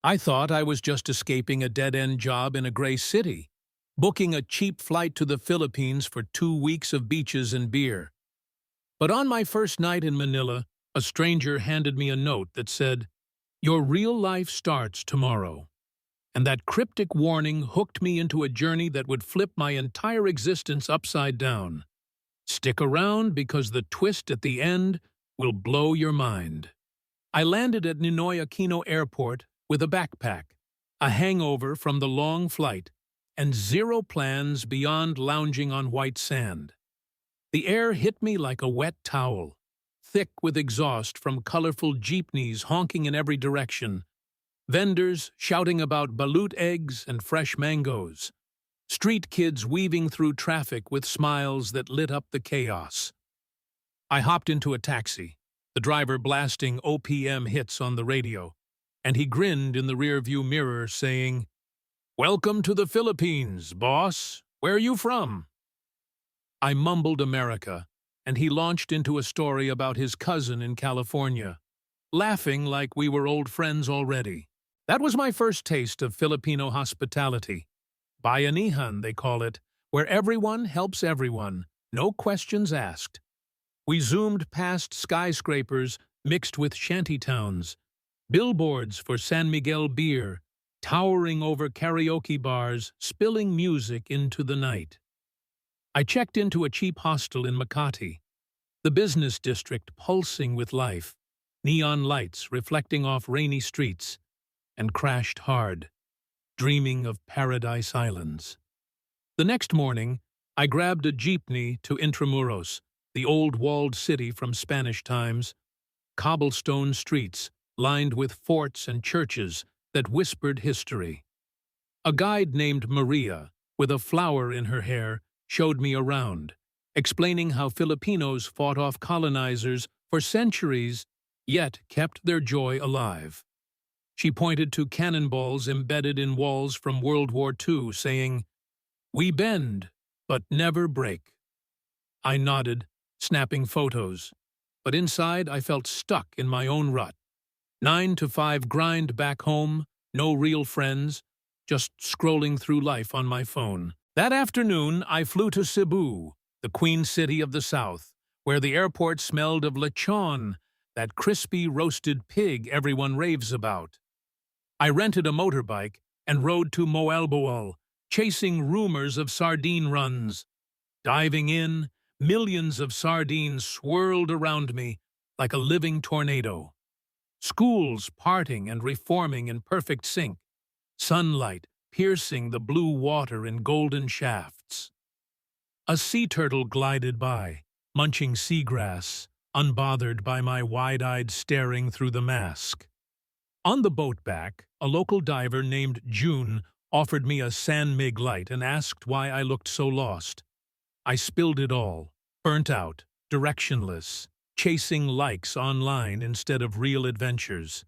I thought I was just escaping a dead-end job in a gray city, booking a cheap flight to the Philippines for 2 weeks of beaches and beer. But on my first night in Manila, a stranger handed me a note that said, "Your real life starts tomorrow." And that cryptic warning hooked me into a journey that would flip my entire existence upside down. Stick around because the twist at the end will blow your mind. I landed at Ninoy Aquino Airport with a backpack, a hangover from the long flight, and zero plans beyond lounging on white sand. The air hit me like a wet towel, thick with exhaust from colorful jeepneys honking in every direction, vendors shouting about balut eggs and fresh mangoes, street kids weaving through traffic with smiles that lit up the chaos. I hopped into a taxi, the driver blasting OPM hits on the radio, and he grinned in the rearview mirror saying, "Welcome to the Philippines, boss. Where are you from?" I mumbled America, and he launched into a story about his cousin in California, laughing like we were old friends already. That was my first taste of Filipino hospitality. Bayanihan, they call it, where everyone helps everyone, no questions asked. We zoomed past skyscrapers mixed with shantytowns, billboards for San Miguel beer, towering over karaoke bars, spilling music into the night. I checked into a cheap hostel in Makati, the business district pulsing with life, neon lights reflecting off rainy streets, and crashed hard, dreaming of paradise islands. The next morning, I grabbed a jeepney to Intramuros, the old walled city from Spanish times, cobblestone streets lined with forts and churches that whispered history. A guide named Maria, with a flower in her hair, showed me around, explaining how Filipinos fought off colonizers for centuries, yet kept their joy alive. She pointed to cannonballs embedded in walls from World War II, saying, "We bend, but never break." I nodded, snapping photos, but inside I felt stuck in my own rut. 9 to 5 grind back home, no real friends, just scrolling through life on my phone. That afternoon, I flew to Cebu, the Queen City of the South, where the airport smelled of lechon, that crispy roasted pig everyone raves about. I rented a motorbike and rode to Moalboal, chasing rumors of sardine runs. Diving in, millions of sardines swirled around me like a living tornado. Schools parting and reforming in perfect sync, sunlight piercing the blue water in golden shafts. A sea turtle glided by, munching seagrass, unbothered by my wide-eyed staring through the mask. On the boat back, a local diver named June offered me a San Mig light and asked why I looked so lost. I spilled it all, burnt out, directionless, chasing likes online instead of real adventures.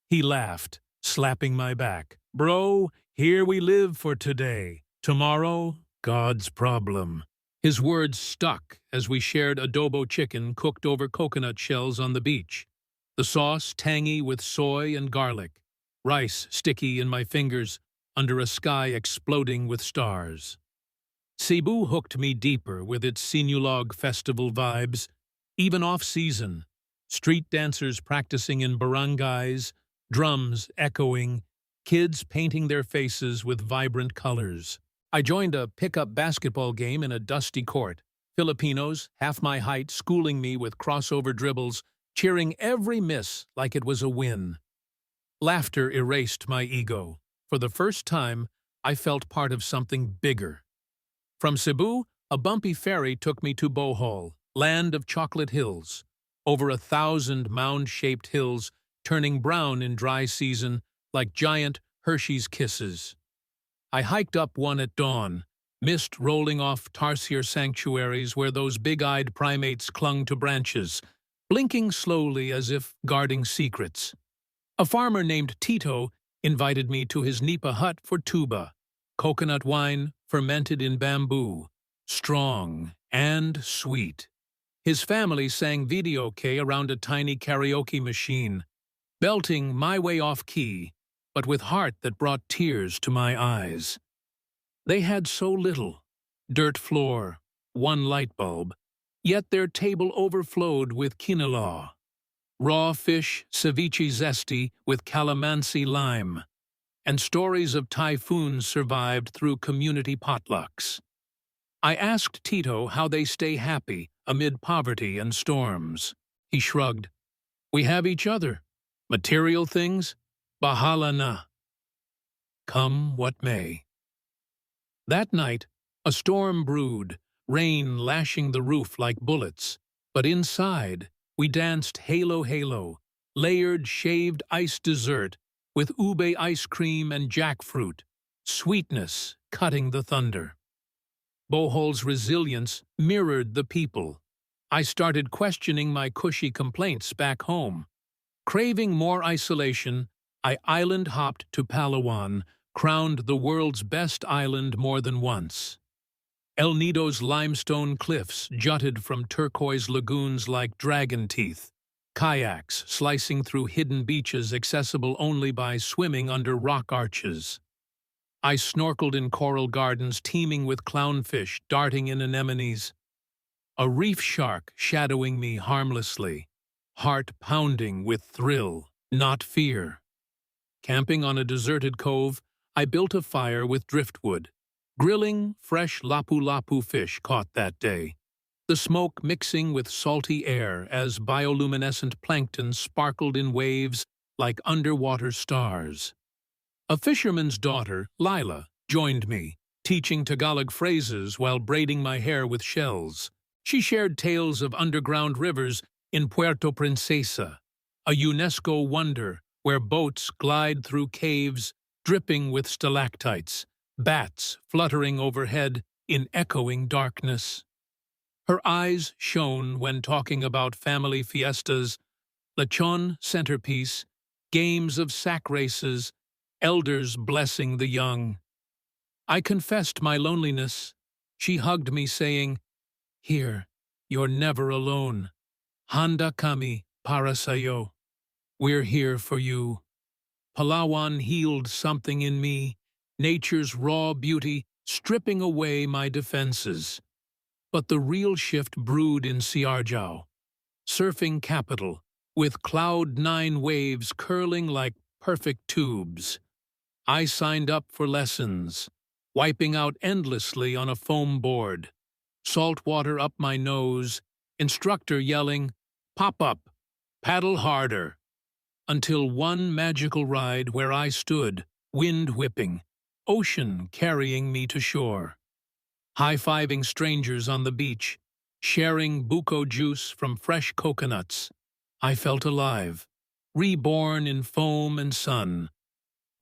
He laughed, slapping my back. "Bro, here we live for today. Tomorrow, God's problem." His words stuck as we shared adobo chicken cooked over coconut shells on the beach. The sauce tangy with soy and garlic, rice sticky in my fingers under a sky exploding with stars. Cebu hooked me deeper with its Sinulog festival vibes, even off-season. Street dancers practicing in barangays, drums echoing, kids painting their faces with vibrant colors. I joined a pickup basketball game in a dusty court, Filipinos, half my height, schooling me with crossover dribbles, cheering every miss like it was a win. Laughter erased my ego. For the first time, I felt part of something bigger. From Cebu, a bumpy ferry took me to Bohol, land of chocolate hills. Over 1,000 mound-shaped hills turning brown in dry season like giant Hershey's Kisses. I hiked up one at dawn, mist rolling off tarsier sanctuaries where those big-eyed primates clung to branches, blinking slowly as if guarding secrets. A farmer named Tito invited me to his nipa hut for tuba, coconut wine fermented in bamboo, strong and sweet. His family sang videoke around a tiny karaoke machine, belting My Way Off Key, but with heart that brought tears to my eyes. They had so little: dirt floor, one light bulb, yet their table overflowed with quinoa, raw fish ceviche zesty with calamansi lime, and stories of typhoons survived through community potlucks. I asked Tito how they stay happy amid poverty and storms. He shrugged. "We have each other. Material things? Bahala na. Come what may." That night, a storm brewed, rain lashing the roof like bullets, but inside, we danced halo halo, layered shaved ice dessert with ube ice cream and jackfruit, sweetness cutting the thunder. Bohol's resilience mirrored the people. I started questioning my cushy complaints back home. Craving more isolation, I island hopped to Palawan, crowned the world's best island more than once. El Nido's limestone cliffs jutted from turquoise lagoons like dragon teeth, kayaks slicing through hidden beaches accessible only by swimming under rock arches. I snorkeled in coral gardens teeming with clownfish darting in anemones, a reef shark shadowing me harmlessly, heart pounding with thrill, not fear. Camping on a deserted cove, I built a fire with driftwood, grilling fresh lapu-lapu fish caught that day, the smoke mixing with salty air as bioluminescent plankton sparkled in waves like underwater stars. A fisherman's daughter, Lila, joined me, teaching Tagalog phrases while braiding my hair with shells. She shared tales of underground rivers in Puerto Princesa, a UNESCO wonder where boats glide through caves dripping with stalactites, bats fluttering overhead in echoing darkness. Her eyes shone when talking about family fiestas, lechon centerpiece, games of sack races, elders blessing the young. I confessed my loneliness. She hugged me, saying, "Here, you're never alone. Handa kami para sayo. We're here for you." Palawan healed something in me, nature's raw beauty stripping away my defenses. But the real shift brewed in Siargao, surfing capital, with cloud-9 waves curling like perfect tubes. I signed up for lessons, wiping out endlessly on a foam board, salt water up my nose, instructor yelling, "Pop up, paddle harder," until one magical ride where I stood, wind whipping, ocean carrying me to shore. High-fiving strangers on the beach, sharing buko juice from fresh coconuts. I felt alive, reborn in foam and sun.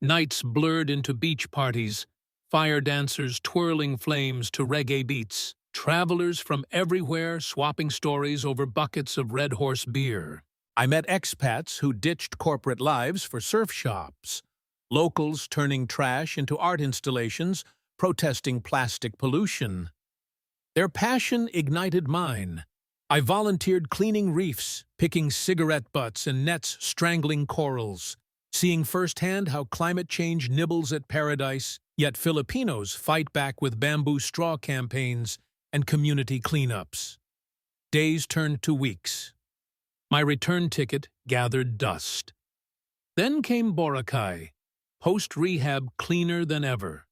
Nights blurred into beach parties, fire dancers twirling flames to reggae beats, travelers from everywhere swapping stories over buckets of Red Horse beer. I met expats who ditched corporate lives for surf shops, locals turning trash into art installations, protesting plastic pollution. Their passion ignited mine. I volunteered cleaning reefs, picking cigarette butts and nets strangling corals, seeing firsthand how climate change nibbles at paradise, yet Filipinos fight back with bamboo straw campaigns and community cleanups. Days turned to weeks. My return ticket gathered dust. Then came Boracay, post-rehab cleaner than ever.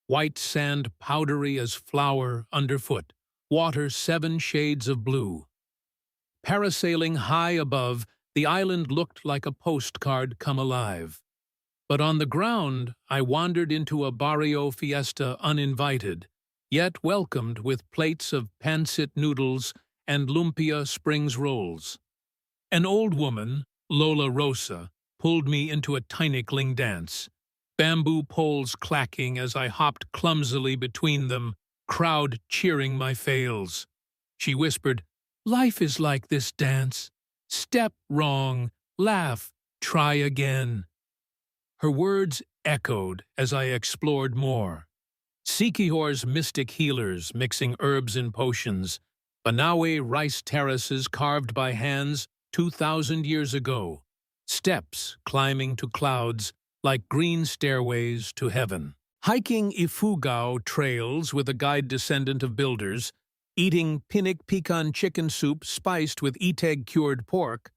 White sand powdery as flour underfoot, water 7 shades of blue. Parasailing high above, the island looked like a postcard come alive. But on the ground, I wandered into a barrio fiesta uninvited, yet welcomed with plates of pancit noodles and lumpia springs rolls. An old woman, Lola Rosa, pulled me into a tinikling dance, bamboo poles clacking as I hopped clumsily between them, crowd cheering my fails. She whispered, "Life is like this dance. Step wrong, laugh, try again." Her words echoed as I explored more. Siquijor's mystic healers mixing herbs and potions, Banawe rice terraces carved by hands 2,000 years ago, steps climbing to clouds like green stairways to heaven. Hiking Ifugao trails with a guide descendant of builders, eating pinik pecan chicken soup spiced with iteg-cured pork,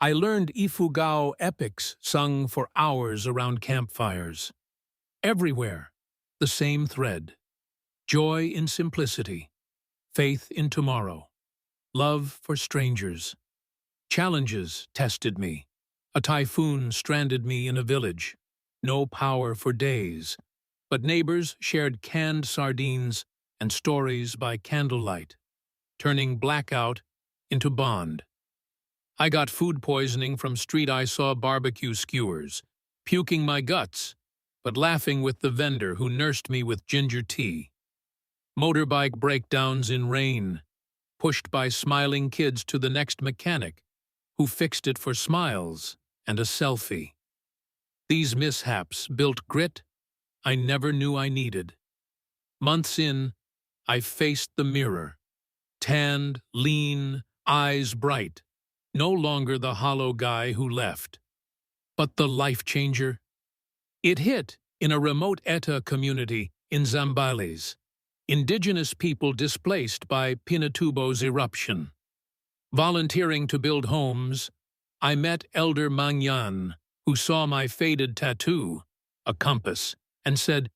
I learned Ifugao epics sung for hours around campfires. Everywhere, the same thread. Joy in simplicity, faith in tomorrow, love for strangers. Challenges tested me. A typhoon stranded me in a village. No power for days, but neighbors shared canned sardines and stories by candlelight, turning blackout into bond. I got food poisoning from street I saw barbecue skewers, puking my guts, but laughing with the vendor who nursed me with ginger tea. Motorbike breakdowns in rain, pushed by smiling kids to the next mechanic, who fixed it for smiles and a selfie. These mishaps built grit I never knew I needed. Months in, I faced the mirror. Tanned, lean, eyes bright. No longer the hollow guy who left. But the life changer? It hit in a remote Eta community in Zambales, indigenous people displaced by Pinatubo's eruption. Volunteering to build homes, I met Elder Mangyan, who saw my faded tattoo, a compass, and said,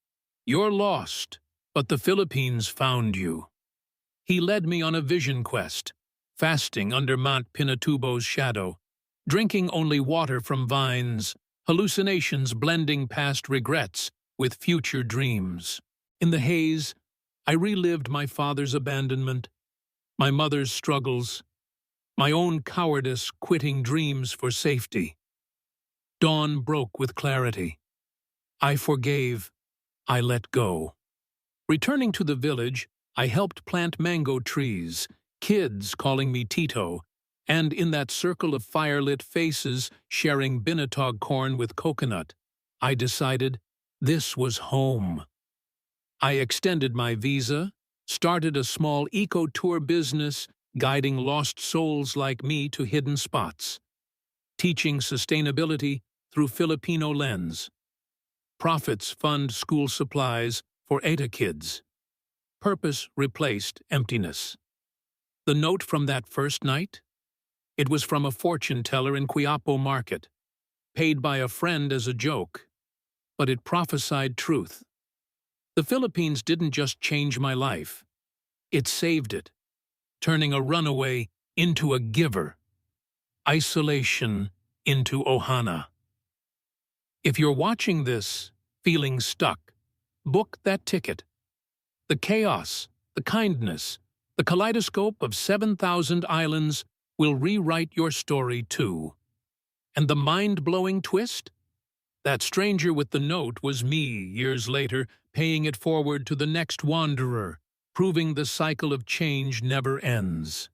"You're lost, but the Philippines found you." He led me on a vision quest, fasting under Mount Pinatubo's shadow, drinking only water from vines, hallucinations blending past regrets with future dreams. In the haze, I relived my father's abandonment, my mother's struggles, my own cowardice quitting dreams for safety. Dawn broke with clarity. I forgave, I let go. Returning to the village, I helped plant mango trees, kids calling me Tito, and in that circle of fire-lit faces sharing binatog corn with coconut, I decided this was home. I extended my visa, started a small eco-tour business guiding lost souls like me to hidden spots, teaching sustainability through Filipino lens. Profits fund school supplies for Eta kids. Purpose replaced emptiness. The note from that first night? It was from a fortune teller in Quiapo Market, paid by a friend as a joke, but it prophesied truth. The Philippines didn't just change my life. It saved it, turning a runaway into a giver, isolation into ohana. If you're watching this, feeling stuck, book that ticket. The chaos, the kindness, the kaleidoscope of 7,000 islands will rewrite your story too. And the mind-blowing twist? That stranger with the note was me years later, paying it forward to the next wanderer, proving the cycle of change never ends.